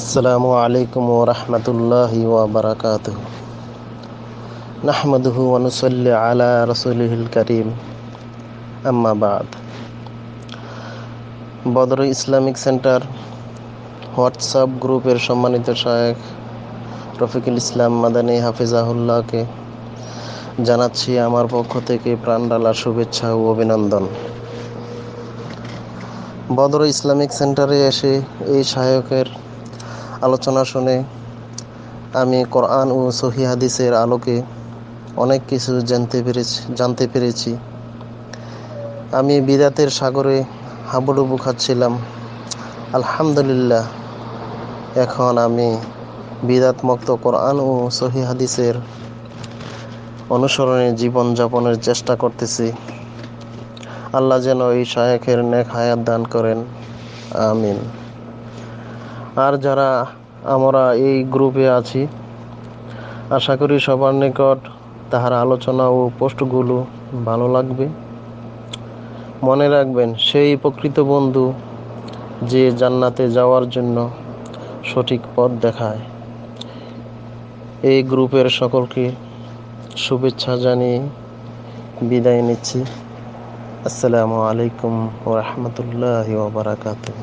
আসসালামু আলাইকুম ওয়া রাহমাতুল্লাহি ওয়া বারাকাতুহু। নাহমাদুহু ওয়া নুসাল্লি আলা রাসূলিহিল কারীম। আম্মা বা'দ। বদর ইসলামিক সেন্টার হোয়াটসঅ্যাপ গ্রুপের সম্মানিত শায়েখ রফিকুল ইসলাম মাদানী হাফিজাহুল্লাহকে জানাচ্ছি আমার পক্ষ থেকে প্রাণঢালা শুভেচ্ছা ও অভিনন্দন। বদর ইসলামিক সেন্টারে এসে এই শায়েখের আলোচনা শুনে আমি কোরআন ও সহিহ হাদিসের আলোকে অনেক কিছু জানতে পেরেছি। আমি বিদাতের সাগরে হাবুডুবু খাচ্ছিলাম। আলহামদুলিল্লাহ, এখন আমি বিদাত মুক্ত কোরআন ও সহিহ হাদিসের অনুসরণে জীবনযাপনের চেষ্টা করতেছি। আল্লাহ যেন এই শায়েখের নেক হায়াত দান করেন, আমিন। আর যারা আমরা এই গ্রুপে আছি, আশা করি সবার নিকট তাহার আলোচনা ও পোস্টগুলো ভালো লাগবে। মনে রাখবেন, সেই প্রকৃত বন্ধু যে জান্নাতে যাওয়ার জন্য সঠিক পথ দেখায়। এই গ্রুপের সকলকে শুভেচ্ছা জানিয়ে বিদায় নিচ্ছি। আসসালামু আলাইকুম ওয়া রাহমাতুল্লাহি ওয়া বারাকাতুহু।